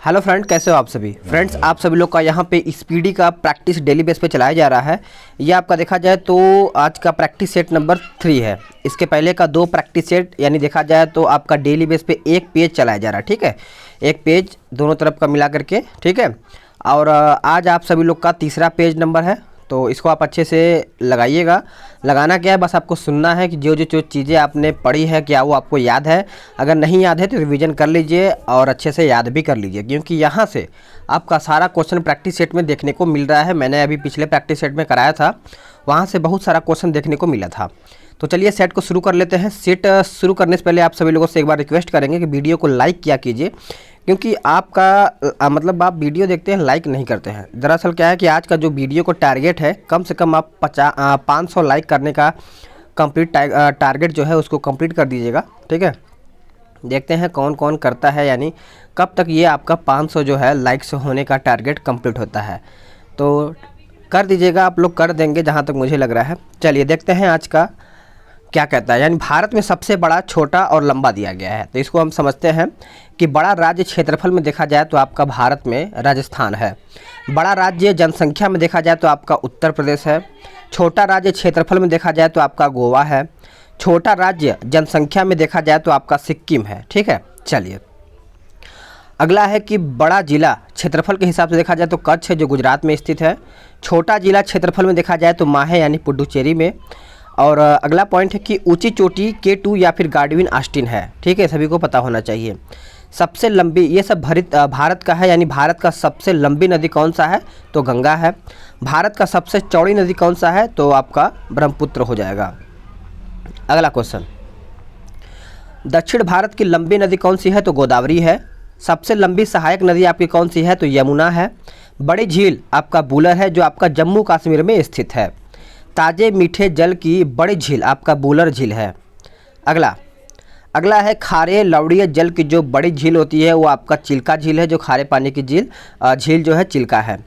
Hello friend, कैसे हो आप सभी फ्रेंड्स। आप सभी लोग का यहाँ पे स्पीडी का प्रैक्टिस डेली बेस पे चलाया जा रहा है। ये आपका देखा जाए तो आज का प्रैक्टिस सेट नंबर 3 है। इसके पहले का 2 प्रैक्टिस सेट यानी देखा जाए तो आपका डेली बेस पे एक पेज चलाया जा रहा है। ठीक है, एक पेज दोनों तरफ का मिला करके। ठीक है, और आज आप सभी लोग का तीसरा पेज नंबर है, तो इसको आप अच्छे से लगाइएगा। लगाना क्या है, बस आपको सुनना है कि जो चीज़ें आपने पढ़ी है क्या वो आपको याद है। अगर नहीं याद है तो रिवीजन कर लीजिए और अच्छे से याद भी कर लीजिए, क्योंकि यहाँ से आपका सारा क्वेश्चन प्रैक्टिस सेट में देखने को मिल रहा है। मैंने अभी पिछले प्रैक्टिस सेट में कराया था, वहाँ से बहुत सारा क्वेश्चन देखने को मिला था। तो चलिए सेट को शुरू कर लेते हैं। सेट शुरू करने से पहले आप सभी लोगों से एक बार रिक्वेस्ट करेंगे कि वीडियो को लाइक किया कीजिए, क्योंकि आपका मतलब आप वीडियो देखते हैं लाइक नहीं करते हैं। दरअसल क्या है कि आज का जो वीडियो को टारगेट है, कम से कम आप 500 लाइक करने का कंप्लीट टारगेट जो है उसको कंप्लीट कर दीजिएगा। ठीक है, देखते हैं कौन कौन करता है, यानी कब तक ये आपका 500 जो है लाइक्स होने का टारगेट कंप्लीट होता है। तो कर दीजिएगा, आप लोग कर देंगे जहाँ तक मुझे लग रहा है। चलिए देखते हैं आज का क्या कहता है। यानी भारत में सबसे बड़ा, छोटा और लंबा दिया गया है, तो इसको हम समझते हैं कि बड़ा राज्य क्षेत्रफल में देखा जाए तो आपका भारत में राजस्थान है। बड़ा राज्य जनसंख्या में देखा जाए तो आपका उत्तर प्रदेश है। छोटा राज्य क्षेत्रफल में देखा जाए तो आपका गोवा है। छोटा राज्य जनसंख्या में देखा जाए तो आपका सिक्किम है। ठीक है, चलिए अगला है कि बड़ा जिला क्षेत्रफल के हिसाब से देखा जाए तो कच्छ है, जो गुजरात में स्थित है। छोटा जिला क्षेत्रफल में देखा जाए तो माहे यानी पुडुचेरी में। और अगला पॉइंट है कि ऊंची चोटी K2 या फिर गार्डविन ऑस्टिन है। ठीक है, सभी को पता होना चाहिए। सबसे लंबी, ये सब भारत का है, यानी भारत का सबसे लंबी नदी कौन सा है तो गंगा है। भारत का सबसे चौड़ी नदी कौन सा है तो आपका ब्रह्मपुत्र हो जाएगा। अगला क्वेश्चन, दक्षिण भारत की लंबी नदी कौन सी है तो गोदावरी है। सबसे लंबी सहायक नदी आपकी कौन सी है तो यमुना है। बड़ी झील आपका बूलर है, जो आपका जम्मू कश्मीर में स्थित है। ताज़े मीठे जल की बड़ी झील आपका बूलर झील है। अगला है खारे लवणीय जल की जो बड़ी झील होती है वो आपका चिल्का झील है, जो खारे पानी की झील जो है चिल्का है।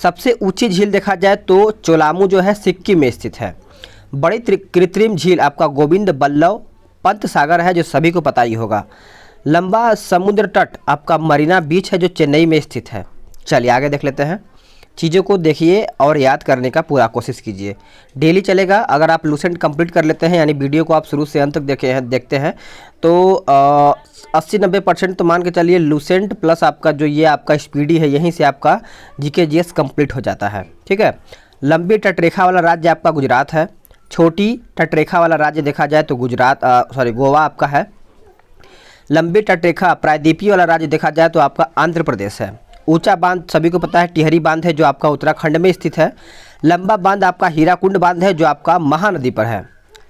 सबसे ऊंची झील देखा जाए तो चोलामू जो है सिक्किम में स्थित है। बड़ी कृत्रिम झील आपका गोविंद बल्लभ पंत सागर है, जो सभी को पता ही होगा। लंबा समुद्र तट आपका मरीना बीच है, जो चेन्नई में स्थित है। चलिए आगे देख लेते हैं। चीज़ों को देखिए और याद करने का पूरा कोशिश कीजिए। डेली चलेगा। अगर आप लूसेंट कंप्लीट कर लेते हैं, यानी वीडियो को आप शुरू से अंत तक देखते हैं तो 80-90% तो मान के चलिए लूसेंट प्लस आपका जो ये आपका स्पीडी है, यहीं से आपका जीके जीएस कंप्लीट हो जाता है। ठीक है, लंबी तटरेखा वाला राज्य आपका गुजरात है। छोटी तटरेखा वाला राज्य देखा जाए तो गोवा आपका है। लंबी तटरेखा प्रायद्वीपीय वाला राज्य देखा जाए तो आपका आंध्र प्रदेश है। ऊंचा बांध सभी को पता है टिहरी बांध है, जो आपका उत्तराखंड में स्थित है। लंबा बांध आपका हीराकुंड बांध है, जो आपका महानदी पर है।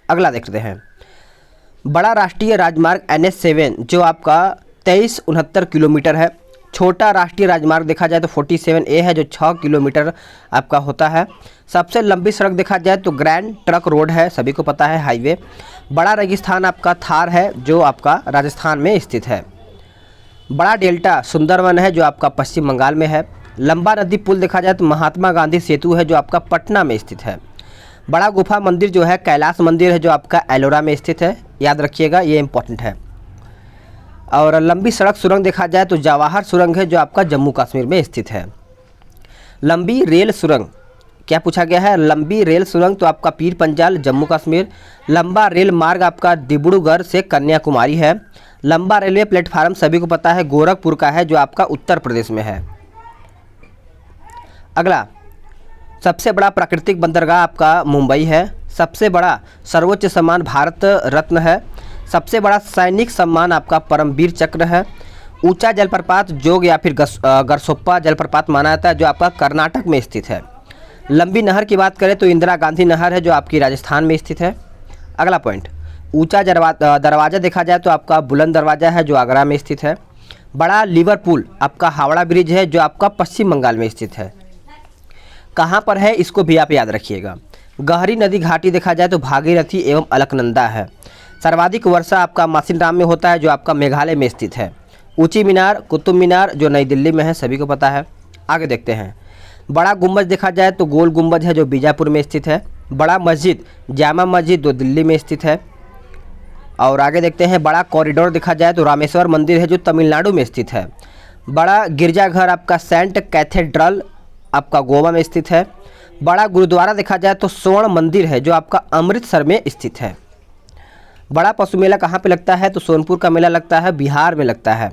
अगला देखते हैं, बड़ा राष्ट्रीय राजमार्ग NH7 जो आपका 2369 किलोमीटर है। छोटा राष्ट्रीय राजमार्ग देखा जाए तो 47A है, जो 6 किलोमीटर आपका होता है। सबसे लंबी सड़क देखा जाए तो ग्रैंड ट्रक रोड है, सभी को पता है, हाईवे। बड़ा रेगिस्तान आपका थार है, जो आपका राजस्थान में स्थित है। बड़ा डेल्टा सुंदरवन है, जो आपका पश्चिम बंगाल में है। लंबा नदी पुल देखा जाए तो महात्मा गांधी सेतु है, जो आपका पटना में स्थित है। बड़ा गुफा मंदिर जो है कैलाश मंदिर है, जो आपका एलोरा में स्थित है, याद रखिएगा, ये इंपॉर्टेंट है। और लंबी सड़क सुरंग देखा जाए तो जवाहर सुरंग है, जो आपका जम्मू कश्मीर में स्थित है। लंबी रेल सुरंग क्या पूछा गया है, लंबी रेल सुरंग तो आपका पीर पंजाल जम्मू कश्मीर। लंबा रेल मार्ग आपका डिब्रूगढ़ से कन्याकुमारी है। लंबा रेलवे प्लेटफार्म सभी को पता है गोरखपुर का है, जो आपका उत्तर प्रदेश में है। अगला, सबसे बड़ा प्राकृतिक बंदरगाह आपका मुंबई है। सबसे बड़ा सर्वोच्च सम्मान भारत रत्न है। सबसे बड़ा सैनिक सम्मान आपका परमवीर चक्र है। ऊंचा जलप्रपात जोग या फिर गरसोप्पा जलप्रपात माना जाता है, जो आपका कर्नाटक में स्थित है। लंबी नहर की बात करें तो इंदिरा गांधी नहर है, जो आपकी राजस्थान में स्थित है। अगला पॉइंट, ऊंचा दरवाज़ा देखा जाए तो आपका बुलंद दरवाज़ा है, जो आगरा में स्थित है। बड़ा लिवरपूल आपका हावड़ा ब्रिज है, जो आपका पश्चिम बंगाल में स्थित है। कहाँ पर है इसको भी आप याद रखिएगा। गहरी नदी घाटी देखा जाए तो भागीरथी एवं अलकनंदा है। सर्वाधिक वर्षा आपका मासिनराम में होता है, जो आपका मेघालय में स्थित है। ऊंची मीनार कुतुब मीनार, जो नई दिल्ली में है, सभी को पता है। आगे देखते हैं, बड़ा गुंबज देखा जाए तो गोल गुंबज है, जो बीजापुर में स्थित है। बड़ा मस्जिद जामा मस्जिद, जो दिल्ली में स्थित है। और आगे देखते हैं, बड़ा कॉरिडोर देखा जाए तो रामेश्वर मंदिर है, जो तमिलनाडु में स्थित है। बड़ा गिरजाघर आपका सेंट कैथेड्रल आपका गोवा में स्थित है। बड़ा गुरुद्वारा देखा जाए तो स्वर्ण मंदिर है जो आपका अमृतसर में स्थित है। बड़ा पशु मेला कहाँ पे लगता है तो सोनपुर का मेला लगता है, बिहार में लगता है।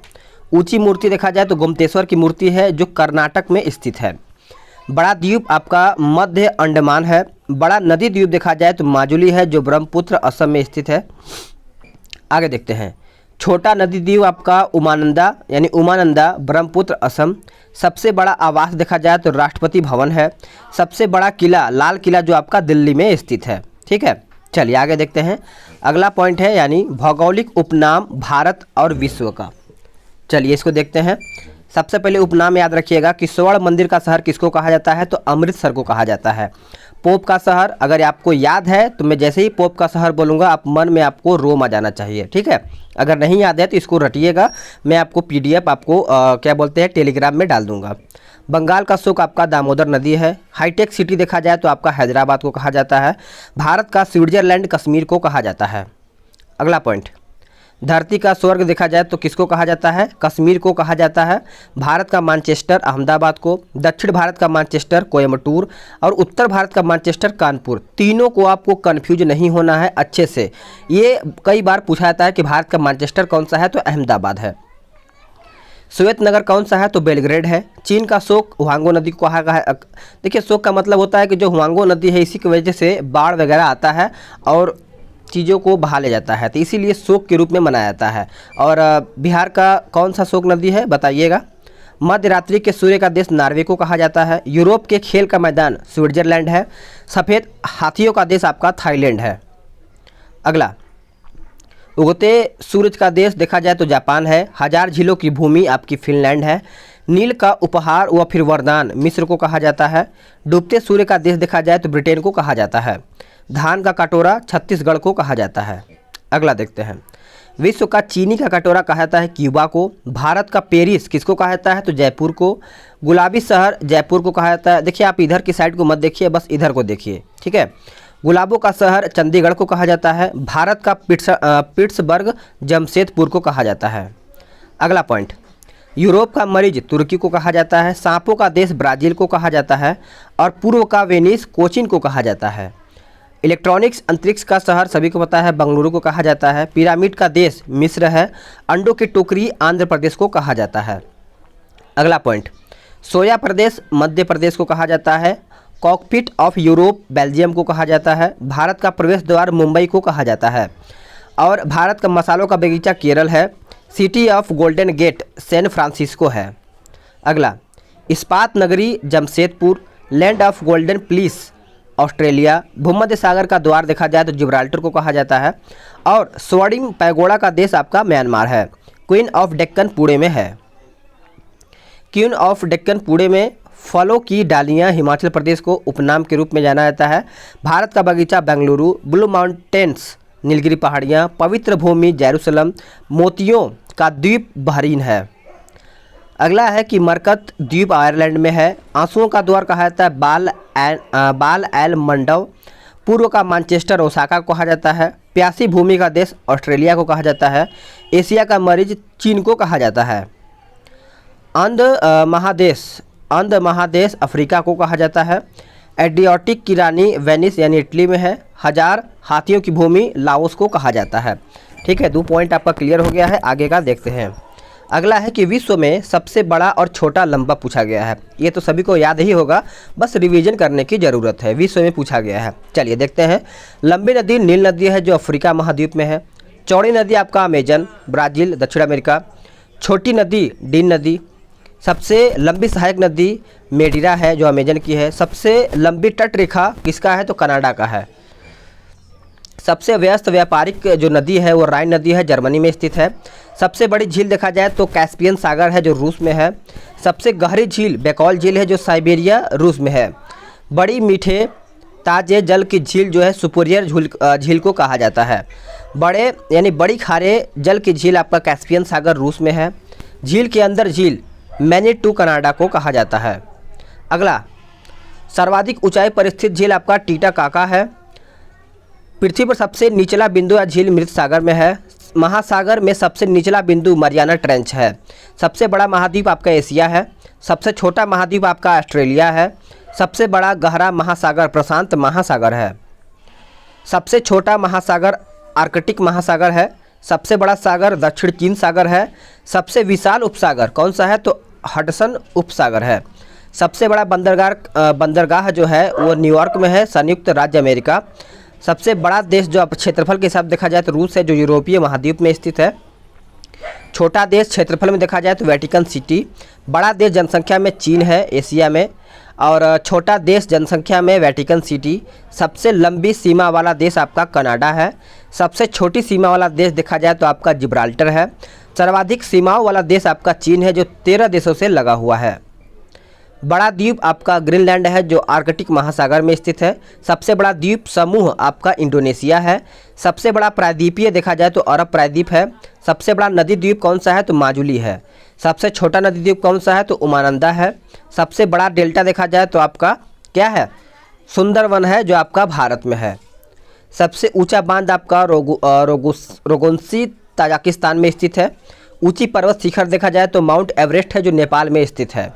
ऊंची मूर्ति देखा जाए तो गोमतेश्वर की मूर्ति है जो कर्नाटक में स्थित है। बड़ा द्वीप आपका मध्य अंडमान है। बड़ा नदी द्वीप देखा जाए तो माजुली है जो ब्रह्मपुत्र असम में स्थित है। आगे देखते हैं। छोटा नदी द्वीप आपका उमानंदा यानी उमानंदा ब्रह्मपुत्र असम। सबसे बड़ा आवास देखा जाए तो राष्ट्रपति भवन है। सबसे बड़ा किला लाल किला जो आपका दिल्ली में स्थित है। ठीक है, चलिए आगे देखते हैं। अगला पॉइंट है यानी भौगोलिक उपनाम भारत और विश्व का। चलिए इसको देखते हैं। सबसे पहले उपनाम याद रखिएगा कि स्वर्ण मंदिर का शहर किसको कहा जाता है तो अमृतसर को कहा जाता है। पोप का शहर अगर आपको याद है तो मैं जैसे ही पोप का शहर बोलूँगा आप मन में आपको रोम आ जाना चाहिए। ठीक है, अगर नहीं याद है तो इसको रटिएगा, मैं आपको PDF आपको क्या बोलते हैं टेलीग्राम में डाल दूंगा। बंगाल का शुक आपका दामोदर नदी है। हाईटेक सिटी देखा जाए तो आपका हैदराबाद को कहा जाता है। भारत का स्विट्जरलैंड कश्मीर को कहा जाता है। अगला पॉइंट, धरती का स्वर्ग देखा जाए तो किसको कहा जाता है कश्मीर को कहा जाता है। भारत का मैनचेस्टर अहमदाबाद को, दक्षिण भारत का मैनचेस्टर कोयम्बटूर और उत्तर भारत का मैनचेस्टर कानपुर। तीनों को आपको कंफ्यूज नहीं होना है अच्छे से। ये कई बार पूछा जाता है कि भारत का मैनचेस्टर कौन सा है तो अहमदाबाद है। श्वेत नगर कौन सा है तो बेलग्रेड है। चीन का शोक हुआंगो नदी को कहा है। देखिए शोक का मतलब होता है कि जो हुआंगो नदी है इसी की वजह से बाढ़ वगैरह आता है और चीज़ों को बहा ले जाता है, तो इसीलिए शोक के रूप में मनाया जाता है। और बिहार का कौन सा शोक नदी है बताइएगा। मध्य रात्रि के सूर्य का देश नॉर्वे को कहा जाता है। यूरोप के खेल का मैदान स्विट्जरलैंड है। सफ़ेद हाथियों का देश आपका थाईलैंड है। अगला, उगते सूरज का देश देखा जाए तो जापान है। हजार झीलों की भूमि आपकी फिनलैंड है। नील का उपहार व फिर वरदान मिस्र को कहा जाता है। डूबते सूर्य का देश देखा जाए तो ब्रिटेन को कहा जाता है। धान का कटोरा छत्तीसगढ़ को कहा जाता है। अगला देखते हैं। विश्व का चीनी का कटोरा कहा जाता है क्यूबा को। भारत का पेरिस किसको कहा जाता है तो जयपुर को। गुलाबी शहर जयपुर को कहा जाता है। देखिए आप इधर की साइड को मत देखिए, बस इधर को देखिए। ठीक है, गुलाबों का शहर चंडीगढ़ को कहा जाता है। भारत का पिट्सबर्ग जमशेदपुर को कहा जाता है। अगला पॉइंट, यूरोप का मरीज तुर्की को कहा जाता है। सांपों का देश ब्राज़ील को कहा जाता है और पूर्व का वेनिस कोचीन को कहा जाता है। इलेक्ट्रॉनिक्स अंतरिक्ष का शहर सभी को पता है बंगलुरु को कहा जाता है। पिरामिड का देश मिस्र है। अंडों की टोकरी आंध्र प्रदेश को कहा जाता है। अगला पॉइंट, सोया प्रदेश मध्य प्रदेश को कहा जाता है। कॉकपिट ऑफ यूरोप बेल्जियम को कहा जाता है। भारत का प्रवेश द्वार मुंबई को कहा जाता है और भारत का मसालों का बगीचा केरल है। City of golden gate San Francisco है। अगला, इस्पात नगरी Jamshedpur. Land of golden fleece Australia. भूमध्य सागर का द्वार देखा जाए तो जिब्राल्टर को कहा जाता है और स्वर्णिम पैगोडा का देश आपका म्यांमार है। क्वीन ऑफ डेक्कन पुणे में है। क्वीन ऑफ डेक्कन पुणे में। फलों की डालियां हिमाचल प्रदेश को उपनाम के रूप में जाना जाता है। भारत का बगीचा बेंगलुरु। ब्लू माउंटेन्स नीलगिरी पहाड़ियाँ। पवित्र भूमि जेरूसलम। मोतियों का द्वीप बहरीन है। अगला है कि मरकत द्वीप आयरलैंड में है। आंसुओं का द्वार कहा जाता है बाल एल मंडव। पूर्व का मैनचेस्टर ओसाका को कहा जाता है। प्यासी भूमि का देश ऑस्ट्रेलिया को कहा जाता है। एशिया का मरीज चीन को कहा जाता है। अंध महादेश अफ्रीका को कहा जाता है। एड्रियाटिक की रानी वेनिस यानी इटली में है। हजार हाथियों की भूमि लाओस को कहा जाता है। ठीक है, 2 पॉइंट आपका क्लियर हो गया है। आगे का देखते हैं। अगला है कि विश्व में सबसे बड़ा और छोटा लंबा पूछा गया है। ये तो सभी को याद ही होगा, बस रिवीजन करने की ज़रूरत है। विश्व में पूछा गया है। चलिए देखते हैं। लंबी नदी नील नदी है जो अफ्रीका महाद्वीप में है। चौड़ी नदी आपका अमेजन ब्राज़ील दक्षिण अमेरिका। छोटी नदी डीन नदी। सबसे लंबी सहायक नदी मेडिरा है जो अमेजन की है। सबसे लंबी तट रेखा किसका है तो कनाडा का है। सबसे व्यस्त व्यापारिक जो नदी है वो राइन नदी है, जर्मनी में स्थित है। सबसे बड़ी झील देखा जाए तो कैस्पियन सागर है जो रूस में है। सबसे गहरी झील बैकॉल झील है जो साइबेरिया रूस में है। बड़ी मीठे ताजे जल की झील जो है सुपीरियर झील को कहा जाता है। बड़े यानी बड़ी खारे जल की झील आपका कैस्पियन सागर रूस में है। झील के अंदर झील मैनीटू कनाडा को कहा जाता है। अगला, सर्वाधिक ऊंचाई पर स्थित झील आपका टीटाकाका है। पृथ्वी पर सबसे निचला बिंदु या झील मृत सागर में है। महासागर में सबसे निचला बिंदु मरियाना ट्रेंच है। सबसे बड़ा महाद्वीप आपका एशिया है। सबसे छोटा महाद्वीप आपका ऑस्ट्रेलिया है। सबसे बड़ा गहरा महासागर प्रशांत महासागर है। सबसे छोटा महासागर आर्कटिक महासागर है। सबसे बड़ा सागर दक्षिण चीन सागर है। सबसे विशाल उपसागर कौन सा है तो हडसन उपसागर है। सबसे बड़ा बंदरगाह जो है वो न्यूयॉर्क में है, संयुक्त राज्य अमेरिका। सबसे बड़ा देश जो क्षेत्रफल के हिसाब देखा जाए तो रूस है, जो यूरोपीय महाद्वीप में स्थित है। छोटा देश क्षेत्रफल में देखा जाए तो वेटिकन सिटी। बड़ा देश जनसंख्या में चीन है एशिया में, और छोटा देश जनसंख्या में वेटिकन सिटी। सबसे लंबी सीमा वाला देश आपका कनाडा है। सबसे छोटी सीमा वाला देश देखा जाए तो आपका जिब्राल्टर है। सर्वाधिक सीमाओं वाला देश आपका चीन है, जो 13 देशों से लगा हुआ है। बड़ा द्वीप आपका ग्रीनलैंड है, जो आर्कटिक महासागर में स्थित है। सबसे बड़ा द्वीप समूह आपका इंडोनेशिया है। सबसे बड़ा प्रायद्वीपीय देखा जाए तो अरब प्रायद्वीप है। सबसे बड़ा नदी द्वीप कौन सा है तो माजुली है। सबसे छोटा नदी द्वीप कौन सा है तो उमानंदा है। सबसे बड़ा डेल्टा देखा जाए तो आपका क्या है, सुंदरवन है, जो आपका भारत में है। सबसे ऊंचा बांध आपका रोगोंसी ताजिकिस्तान में स्थित है। ऊंची पर्वत शिखर देखा जाए तो माउंट एवरेस्ट है, जो नेपाल में स्थित है।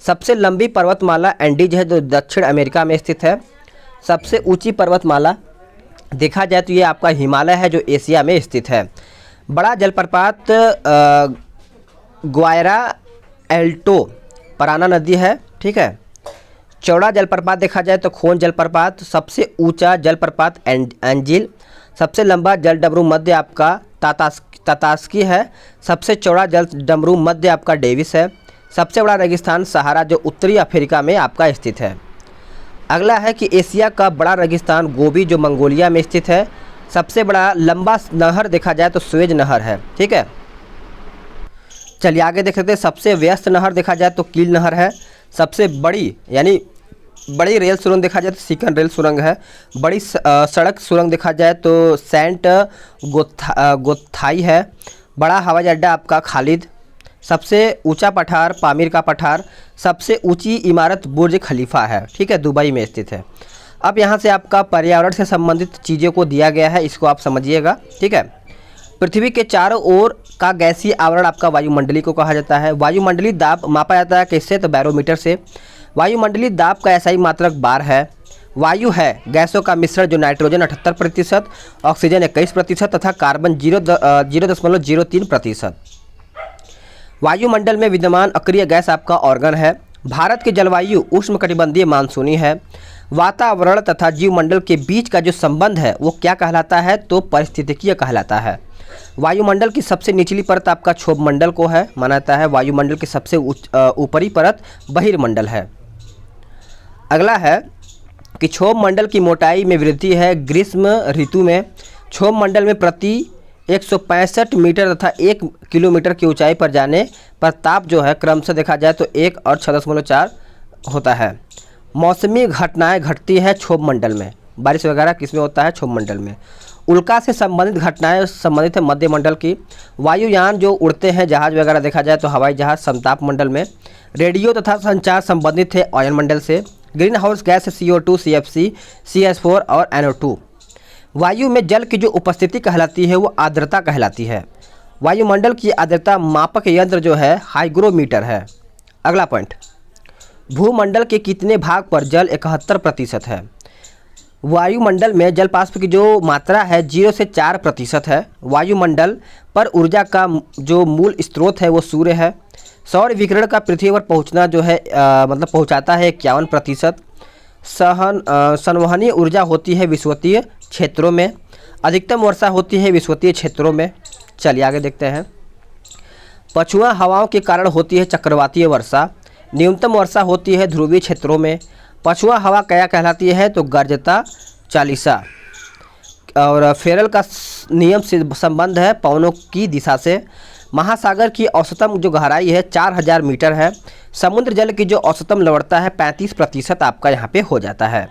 सबसे लंबी पर्वतमाला एंडीज है, जो दक्षिण अमेरिका में स्थित है। सबसे ऊंची पर्वतमाला देखा जाए तो ये आपका हिमालय है, जो एशिया में स्थित है। बड़ा जलप्रपात ग्वायरा एल्टो पराना नदी है, ठीक है। चौड़ा जलप्रपात देखा जाए तो खोन जलप्रपात। सबसे ऊंचा जलप्रपात एंजिल। सबसे लंबा जल डमरू मध्य आपका तातास्की है। सबसे चौड़ा जल डमरू मध्य आपका डेविस है। सबसे बड़ा रेगिस्तान सहारा, जो उत्तरी अफ्रीका में आपका स्थित है। अगला है कि एशिया का बड़ा रेगिस्तान गोबी, जो मंगोलिया में स्थित है। सबसे बड़ा लंबा नहर देखा जाए तो सुएज नहर है, ठीक है। चलिए आगे देख सकते हैं। सबसे व्यस्त नहर देखा जाए तो कील नहर है। सबसे बड़ी यानी बड़ी रेल सुरंग देखा जाए तो सिकन रेल सुरंग है। बड़ी सड़क सुरंग देखा जाए तो सेंट गोथाई है। बड़ा हवाई अड्डा आपका खालिद। सबसे ऊंचा पठार पामीर का पठार। सबसे ऊंची इमारत बुर्ज खलीफा है, ठीक है, दुबई में स्थित है। अब यहाँ से आपका पर्यावरण से संबंधित चीज़ों को दिया गया है, इसको आप समझिएगा, ठीक है। पृथ्वी के चारों ओर का गैसीय आवरण आपका वायुमंडली को कहा जाता है। वायुमंडली दाब मापा जाता है किससे तो बैरोमीटर से। वायुमंडलीय दाब का एसआई मात्रक बार है। वायु है गैसों का मिश्रण, जो नाइट्रोजन 78%, ऑक्सीजन 21% तथा कार्बन 0.03%। वायुमंडल में विद्यमान अक्रिय गैस आपका ऑर्गन है। भारत की जलवायु उष्णकटिबंधीय मानसूनी है। वातावरण तथा जीवमंडल के बीच का जो संबंध है वो क्या कहलाता है तो पारिस्थितिकीय कहलाता है। वायुमंडल की सबसे निचली परत आपका क्षोभमंडल को है माना जाता है। वायुमंडल की सबसे ऊपरी परत बहिर्मंडल है। अगला है कि क्षोभमंडल की मोटाई में वृद्धि है ग्रीष्म ऋतु में। क्षोभमंडल में प्रति 165 मीटर तथा 1 किलोमीटर की ऊंचाई पर जाने पर ताप जो है क्रमशः देखा जाए तो 1 और 6.4 होता है। मौसमी घटनाएं घटती है क्षोभमंडल में। बारिश वगैरह किसमें होता है क्षोभमंडल में। उल्का से संबंधित घटनाएं संबंधित है मध्यमंडल की। वायुयान जो उड़ते हैं जहाज वगैरह देखा जाए तो हवाई जहाज समताप मंडल में। रेडियो तथा संचार संबंधित है अयन मंडल से। Green house gas CO2, CFC, CS4 और NO2। वायु में जल की जो उपस्थिति कहलाती है वो आर्द्रता कहलाती है। वायुमंडल की आर्द्रता मापक यंत्र जो है हाइग्रोमीटर है। अगला पॉइंट, भूमंडल के कितने भाग पर जल 71% है। वायुमंडल में जल वाष्प की जो मात्रा है 0 से 4% है। वायुमंडल पर ऊर्जा का जो मूल स्रोत है वो सूर्य है। सौर विकिरण का पृथ्वी पर पहुंचना जो है मतलब पहुंचाता है 51%। संवहनीय ऊर्जा होती है विषुवतीय क्षेत्रों में। अधिकतम वर्षा होती है विषुवतीय क्षेत्रों में। चलिए आगे देखते हैं। पछुआ हवाओं के कारण होती है चक्रवातीय वर्षा। न्यूनतम वर्षा होती है ध्रुवीय क्षेत्रों में। पछुआ हवा क्या कहलाती है तो गर्जता चालीसा। और फेरल का नियम से संबंध है पवनों की दिशा से। महासागर की औसतम जो गहराई है 4000 मीटर है। समुद्र जल की जो औसतम लवणता है 35% आपका यहाँ पे हो जाता है।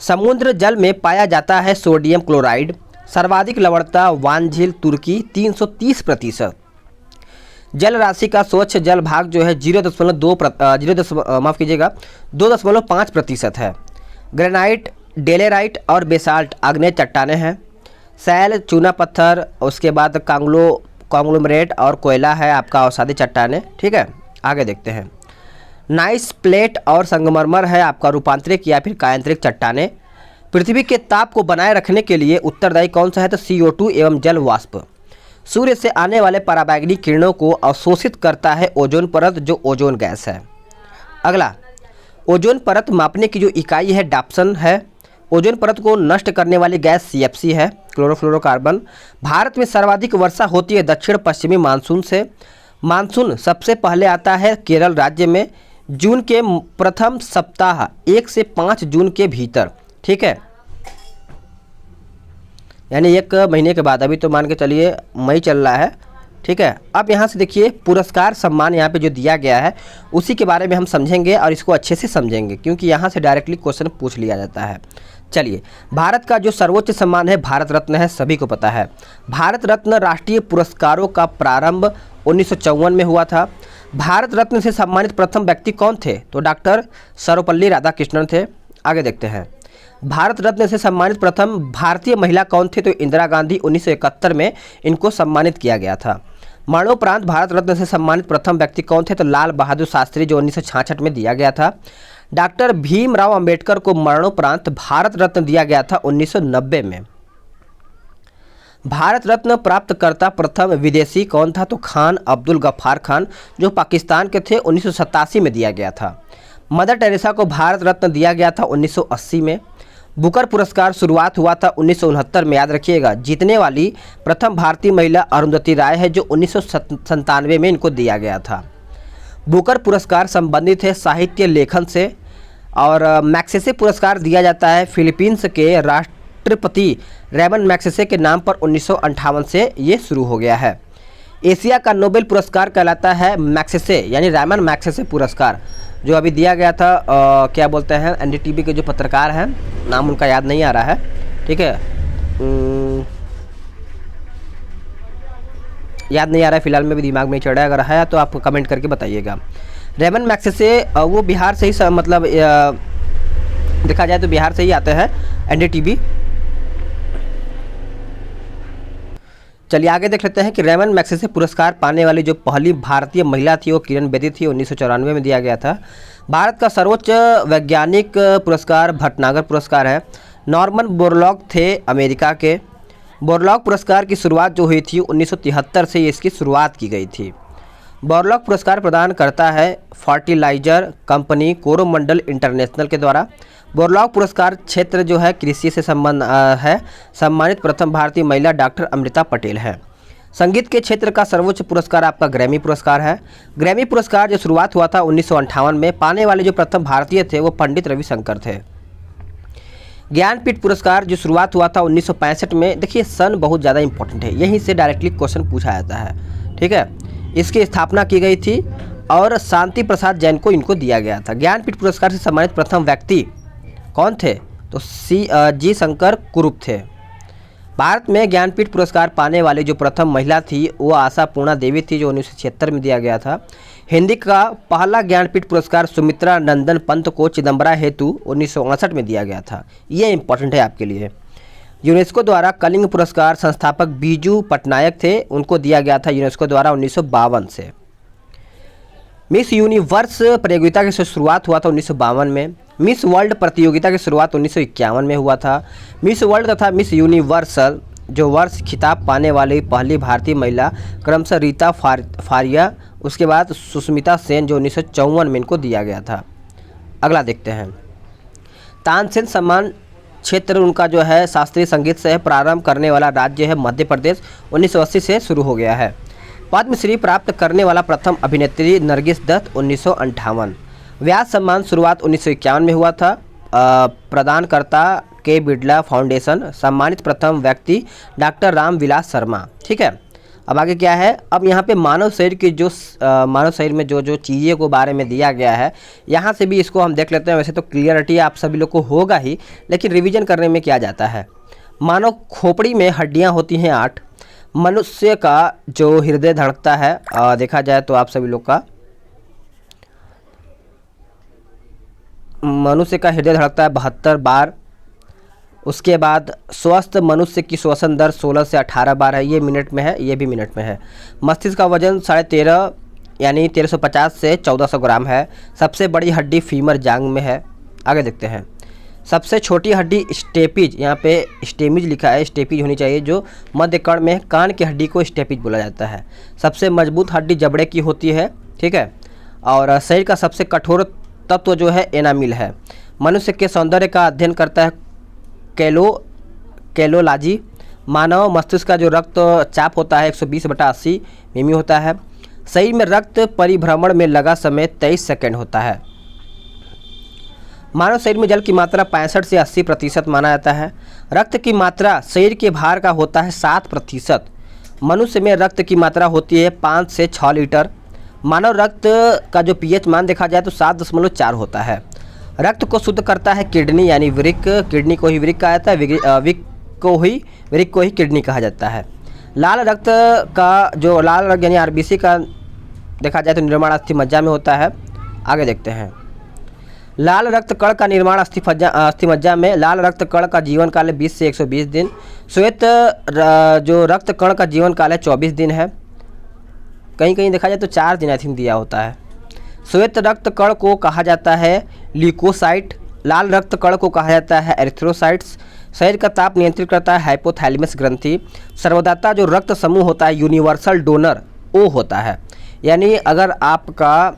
समुद्र जल में पाया जाता है सोडियम क्लोराइड। सर्वाधिक लवणता वांझिल तुर्की 330%। जल राशि का स्वच्छ जल भाग जो है 2.5% है। ग्रेनाइट, डेलेराइट और बेसाल्ट आग्नेय चट्टानें हैं। सैल, चूना पत्थर, उसके बाद कांग्लोमरेट और कोयला है आपका अवसादी चट्टानें। ठीक है, आगे देखते हैं। नाइस प्लेट और संगमरमर है आपका रूपांतरिक या फिर कायांतरिक चट्टानें। पृथ्वी के ताप को बनाए रखने के लिए उत्तरदायी कौन सा है? तो CO2 एवं जल वाष्प। सूर्य से आने वाले पराबैंगनी किरणों को अवशोषित करता है ओजोन परत, जो ओजोन गैस है। अगला, ओजोन परत मापने की जो इकाई है डाप्सन है। ओजोन परत को नष्ट करने वाली गैस CFC है, क्लोरोफ्लोरोकार्बन। भारत में सर्वाधिक वर्षा होती है दक्षिण पश्चिमी मानसून से। मानसून सबसे पहले आता है केरल राज्य में जून के प्रथम सप्ताह 1 से 5 जून के भीतर। ठीक है, यानी 1 महीने के बाद। अभी तो मान के चलिए मई चल रहा है। ठीक है, अब यहाँ से देखिए पुरस्कार सम्मान यहाँ पे जो दिया गया है उसी के बारे में हम समझेंगे और इसको अच्छे से समझेंगे, क्योंकि यहाँ से डायरेक्टली क्वेश्चन पूछ लिया जाता है। चलिए, भारत का जो सर्वोच्च सम्मान है भारत रत्न है, सभी को पता है। भारत रत्न राष्ट्रीय पुरस्कारों का प्रारंभ 1954 में हुआ था। भारत रत्न से सम्मानित प्रथम व्यक्ति कौन थे? तो डॉक्टर सर्वपल्ली राधाकृष्णन थे। आगे देखते हैं। भारत रत्न से सम्मानित प्रथम भारतीय महिला कौन थे? तो इंदिरा गांधी। 1971 में इनको सम्मानित किया गया था। मरणोपरांत भारत रत्न से सम्मानित प्रथम व्यक्ति कौन थे? तो लाल बहादुर शास्त्री, जो 1966 में दिया गया था। डॉक्टर भीमराव अंबेडकर को मरणोपरांत भारत रत्न दिया गया था 1990 में। भारत रत्न प्राप्तकर्ता प्रथम विदेशी कौन था? तो खान अब्दुल गफ्फार खान, जो पाकिस्तान के थे। 1987 में दिया गया था। मदर टेरेसा को भारत रत्न दिया गया था 1980 में। बुकर पुरस्कार शुरुआत हुआ था 1969 में, याद रखिएगा। जीतने वाली प्रथम भारतीय महिला अरुंधति राय है, जो 1997 में इनको दिया गया था। बुकर पुरस्कार संबंधित है साहित्य लेखन से। और मैग्सेसे पुरस्कार दिया जाता है फिलीपींस के राष्ट्रपति रैमन मैग्सेसे के नाम पर 1958 से ये शुरू हो गया है। एशिया का नोबेल पुरस्कार कहलाता है मैग्सेसे यानी रैमन मैग्सेसे पुरस्कार, जो अभी दिया गया था। क्या बोलते हैं, NDTV के जो पत्रकार हैं, नाम उनका याद नहीं आ रहा है। ठीक है, याद नहीं आ रहा है फिलहाल में भी, दिमाग में चढ़ा है। अगर है तो आप कमेंट करके बताइएगा। रैमन मैग्सेसे वो बिहार से ही मतलब देखा जाए तो बिहार से ही आते हैं, NDTV। चलिए आगे देख लेते हैं कि रैमन मैग्सेसे पुरस्कार पाने वाली जो पहली भारतीय महिला थी वो किरण बेदी थी। 1994 में दिया गया था। भारत का सर्वोच्च वैज्ञानिक पुरस्कार भटनागर पुरस्कार है। नॉर्मन बोरलॉग थे अमेरिका के। बोरलॉग पुरस्कार की शुरुआत जो हुई थी 1973 से इसकी शुरुआत की गई थी। बोरलॉग पुरस्कार प्रदान करता है फर्टिलाइजर कंपनी कोरोमंडल इंटरनेशनल के द्वारा। बोरलॉग पुरस्कार क्षेत्र जो है कृषि से संबंध है। सम्मानित प्रथम भारतीय महिला डॉक्टर अमृता पटेल है। संगीत के क्षेत्र का सर्वोच्च पुरस्कार आपका ग्रैमी पुरस्कार है। ग्रैमी पुरस्कार जो शुरुआत हुआ था 1958 में, पाने वाले जो प्रथम भारतीय थे वो पंडित रविशंकर थे। ज्ञानपीठ पुरस्कार जो शुरुआत हुआ था 1965 में। देखिए सन बहुत ज़्यादा इंपॉर्टेंट है, यहीं से डायरेक्टली क्वेश्चन पूछा जाता है। ठीक है, इसकी स्थापना की गई थी और शांति प्रसाद जैन को इनको दिया गया था। ज्ञानपीठ पुरस्कार से सम्मानित प्रथम व्यक्ति कौन थे? तो जी शंकर कुरूप थे। भारत में ज्ञानपीठ पुरस्कार पाने वाली जो प्रथम महिला थी वो आशा पूर्णा देवी थी, जो 1976 में दिया गया था। हिंदी का पहला ज्ञानपीठ पुरस्कार सुमित्रा नंदन पंत को चिदम्बरा हेतु 1959 में दिया गया था। ये इंपॉर्टेंट है आपके लिए। यूनेस्को द्वारा कलिंग पुरस्कार संस्थापक बीजू पटनायक थे, उनको दिया गया था यूनेस्को द्वारा 1952 से। मिस यूनिवर्स प्रतियोगिता की शुरुआत हुआ था 1952 में। मिस वर्ल्ड प्रतियोगिता की शुरुआत 1951 में हुआ था। मिस वर्ल्ड तथा मिस यूनिवर्सल जो वर्ष खिताब पाने वाली पहली भारतीय महिला क्रमशः रीता फारिया, उसके बाद सुष्मिता सेन, जो 1954 में इनको दिया गया था। अगला देखते हैं। तानसेन सम्मान क्षेत्र उनका जो है शास्त्रीय संगीत से प्रारंभ करने वाला राज्य है मध्य प्रदेश। 1980 से शुरू हो गया है। पद्मश्री प्राप्त करने वाला प्रथम अभिनेत्री नरगिस दत्त 1958। व्यास सम्मान शुरुआत 1951 में हुआ था। प्रदानकर्ता के बिड़ला फाउंडेशन। सम्मानित प्रथम व्यक्ति डॉक्टर रामविलास शर्मा। ठीक है, अब आगे क्या है? अब यहाँ पे मानव शरीर की जो मानव शरीर में जो जो चीज़ें को बारे में दिया गया है, यहाँ से भी इसको हम देख लेते हैं। वैसे तो क्लियरिटी आप सभी लोग को होगा ही, लेकिन रिवीजन करने में क्या जाता है। मानव खोपड़ी में हड्डियाँ होती हैं 8। मनुष्य का जो हृदय धड़कता है देखा जाए तो आप सभी लोग का मनुष्य का हृदय धड़कता है 72 बार। उसके बाद स्वस्थ मनुष्य की श्वसन दर 16 से 18 बार है, ये मिनट में है, ये भी मिनट में है। मस्तिष्क का वजन 13.5 यानी 1350 से 1400 ग्राम है। सबसे बड़ी हड्डी फीमर जांघ में है। आगे देखते हैं। सबसे छोटी हड्डी स्टेपिज, यहाँ पे स्टेमिज लिखा है, स्टेपिज होनी चाहिए जो मध्य कर्ण में, कान की हड्डी को स्टेपिज बोला जाता है। सबसे मजबूत हड्डी जबड़े की होती है, ठीक है। और शरीर का सबसे कठोर तत्व जो है एनामिल है। मनुष्य के सौंदर्य का अध्ययन करता है कैलोलॉजी। मानव मस्तिष्क का जो रक्त चाप होता है 120/80 मिमी होता है। शरीर में रक्त परिभ्रमण में लगा समय 23 सेकंड होता है। मानव शरीर में जल की मात्रा 65 से 80% माना जाता है। रक्त की मात्रा शरीर के भार का होता है 7%। मनुष्य में रक्त की मात्रा होती है 5 से 6 लीटर। मानव रक्त का जो पीएच मान देखा जाए तो 7.4 होता है। रक्त को शुद्ध करता है किडनी यानी वृक्क। किडनी को ही वृक्क कहा जाता है, वृक्क को ही किडनी कहा जाता है। लाल रक्त का जो लाल रक्त यानी आरबीसी का देखा जाए तो निर्माण अस्थि मज्जा में होता है। आगे देखते हैं। लाल रक्त कण का निर्माण अस्थि मज्जा में। लाल रक्त कण का जीवन काल है 20 से 120 दिन। श्वेत जो रक्त कण का जीवन काल है 24 दिन है। कहीं कहीं देखा जाए तो 4 दिन आई थिंक दिया होता है। श्वेत रक्त कण को कहा जाता है ल्यूकोसाइट। लाल रक्त कण को कहा जाता है एरिथ्रोसाइट्स। शरीर का ताप नियंत्रित करता है हाइपोथैलेमस ग्रंथि। सर्वदाता जो रक्त समूह होता है यूनिवर्सल डोनर ओ होता है, यानी अगर आपका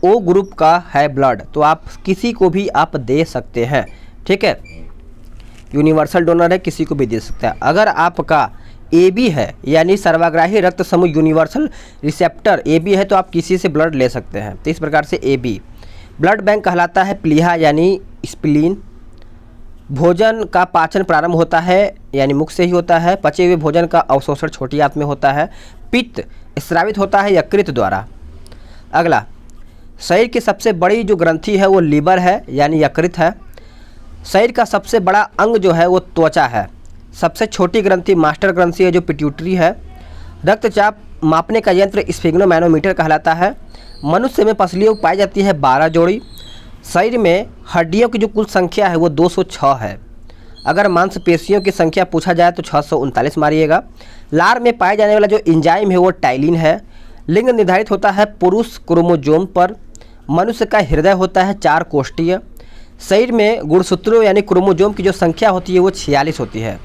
ओ ग्रुप का है ब्लड तो आप किसी को भी आप दे सकते हैं, ठीक है। यूनिवर्सल डोनर है, किसी को भी दे सकता है। अगर आपका ए बी है यानी सर्वाग्राही रक्त समूह यूनिवर्सल रिसेप्टर ए बी है तो आप किसी से ब्लड ले सकते हैं। तो इस प्रकार से ए बी ब्लड बैंक कहलाता है प्लीहा यानी स्प्लीन। भोजन का पाचन प्रारंभ होता है यानी मुख से ही होता है। पचे हुए भोजन का अवशोषण छोटी आंत में होता है। पित्त स्रावित होता है यकृत द्वारा। अगला, शरीर की सबसे बड़ी जो ग्रंथि है वो लीवर है यानी यकृत है। शरीर का सबसे बड़ा अंग जो है वो त्वचा है। सबसे छोटी ग्रंथि मास्टर ग्रंथि है जो पिट्यूटरी है। रक्तचाप मापने का यंत्र स्फिग्नोमैनोमीटर कहलाता है। मनुष्य में पसलियों पाई जाती है 12 जोड़ी। शरीर में हड्डियों की जो कुल संख्या है वो 206 है। अगर मांसपेशियों की संख्या पूछा जाए तो 639 मारिएगा। लार में पाए जाने वाला जो एंजाइम है वो टाइलिन है। लिंग निर्धारित होता है पुरुष क्रोमोजोम पर। मनुष्य का हृदय होता है 4 कोष्ठीय। शरीर में गुणसूत्रों यानी क्रोमोजोम की जो संख्या होती है वो 46 होती है।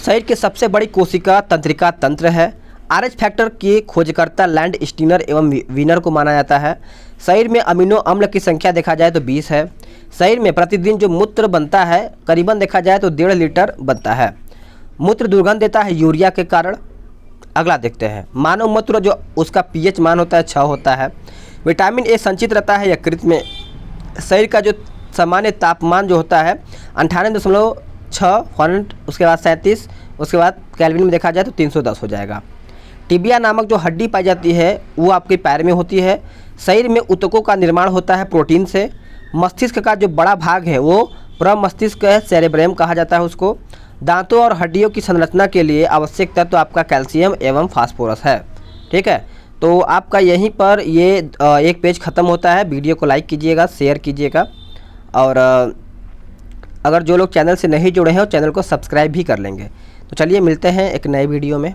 शरीर की सबसे बड़ी कोशिका तंत्रिका तंत्र है। आरएच फैक्टर के खोजकर्ता लैंड स्टीनर एवं वीनर को माना जाता है। शरीर में अमीनो अम्ल की संख्या देखा जाए तो 20 है। शरीर में प्रतिदिन जो मूत्र बनता है करीबन देखा जाए तो 1.5 लीटर बनता है। मूत्र दुर्गंध देता है यूरिया के कारण। अगला देखते हैं। मानव मूत्र जो उसका पीएच मान होता है 6 होता है। विटामिन ए संचित रहता है यकृत में। शरीर का जो सामान्य तापमान जो होता है 98.6 फॉरेनहाइट, उसके बाद 37, उसके बाद केल्विन में देखा जाए तो 310 हो जाएगा। टिबिया नामक जो हड्डी पाई जाती है वो आपके पैर में होती है। शरीर में ऊतकों का निर्माण होता है प्रोटीन से। मस्तिष्क का जो बड़ा भाग है वो प्रमस्तिष्क है, सेरेब्रम कहा जाता है उसको। दांतों और हड्डियों की संरचना के लिए आवश्यक तत्व आपका कैल्शियम एवं फास्फोरस है, ठीक है। तो आपका यहीं पर ये एक पेज ख़त्म होता है। वीडियो को लाइक कीजिएगा, शेयर कीजिएगा और अगर जो लोग चैनल से नहीं जुड़े हैं वो चैनल को सब्सक्राइब भी कर लेंगे। तो चलिए मिलते हैं एक नए वीडियो में।